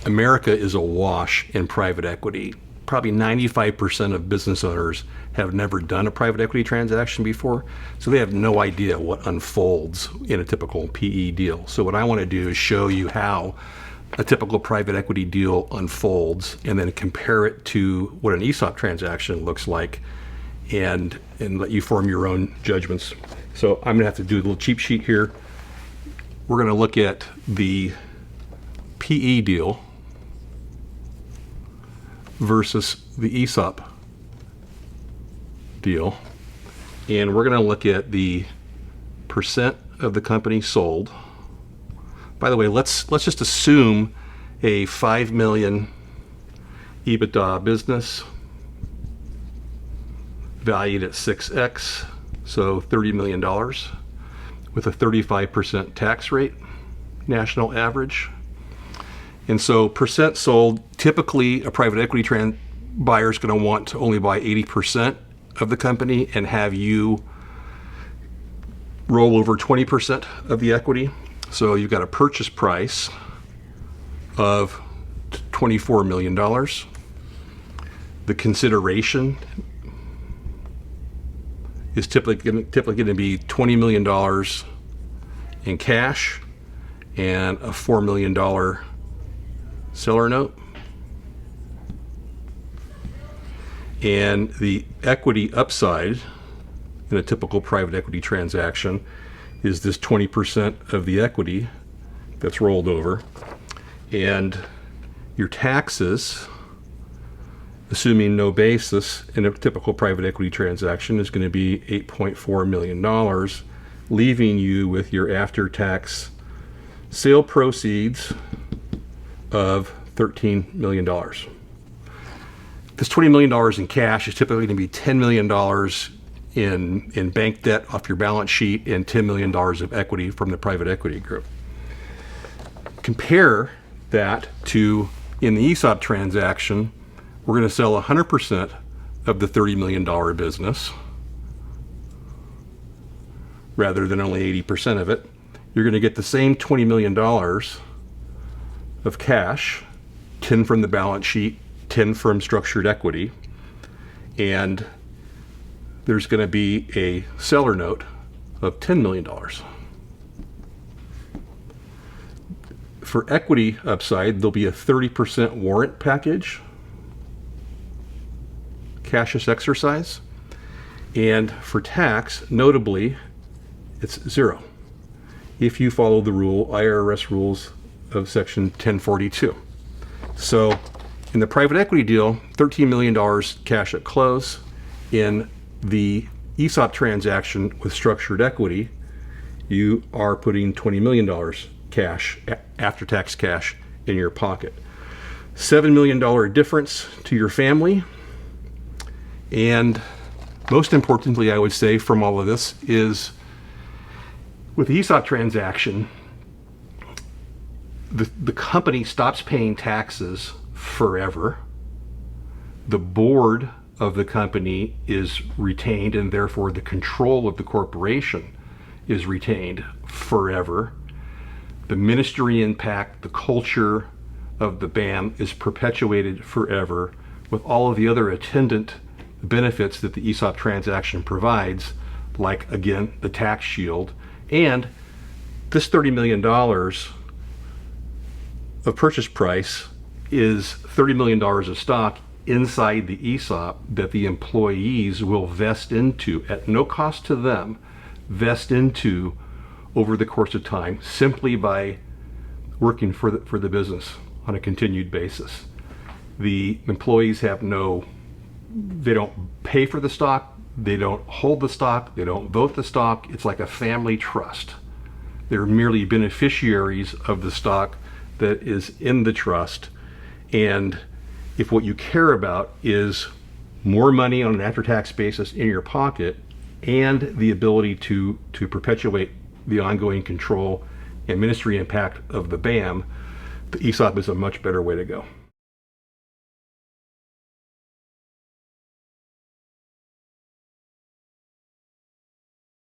America is awash in private equity. Probably 95% of business owners have never done a private equity transaction before, so they have no idea what unfolds in a typical PE deal. So what I want to do is show you how a typical private equity deal unfolds and then compare it to what an ESOP transaction looks like and let you form your own judgments. So I'm going to have to do a little cheat sheet here. We're going to look at the PE deal versus the ESOP deal, and we're going to look at the percent of the company sold. By the way, let's just assume a 5 million EBITDA business valued at 6x, so $30 million, with a 35% tax rate, national average. And so percent sold, typically a private equity buyer is going to want to only buy 80% of the company and have you roll over 20% of the equity. So you've got a purchase price of $24 million. The consideration is typically going to be $20 million in cash and a $4 million seller note. And the equity upside in a typical private equity transaction is this 20% of the equity that's rolled over. And your taxes, assuming no basis in a typical private equity transaction, is going to be $8.4 million, leaving you with your after-tax sale proceeds of $13 million. This $20 million in cash is typically going to be $10 million in bank debt off your balance sheet and $10 million of equity from the private equity group. Compare that to, in the ESOP transaction, we're going to sell 100% of the $30 million business rather than only 80% of it. You're going to get the same $20 million of cash, 10 from the balance sheet, 10 from structured equity, and there's going to be a seller note of $10 million. For equity upside, there'll be a 30% warrant package, cashless exercise, and for tax, notably, it's zero if you follow the IRS rules of Section 1042. So in the private equity deal, $13 million cash at close. In the ESOP transaction with structured equity, you are putting $20 million cash, after-tax cash, in your pocket. $7 million difference to your family. And most importantly, I would say from all of this is, with the ESOP transaction, the company stops paying taxes forever. The board of the company is retained, and therefore the control of the corporation is retained forever. The ministry impact, the culture of the BAM is perpetuated forever, with all of the other attendant benefits that the ESOP transaction provides, like, again, the tax shield. And this $30 million of purchase price is $30 million of stock inside the ESOP that the employees will vest into at no cost to them, vest into over the course of time, simply by working for the business on a continued basis. The employees have they don't pay for the stock, they don't hold the stock, they don't vote the stock. It's like a family trust. They're merely beneficiaries of the stock that is in the trust. And if what you care about is more money on an after-tax basis in your pocket and the ability to perpetuate the ongoing control and ministry impact of the BAM, the ESOP is a much better way to go.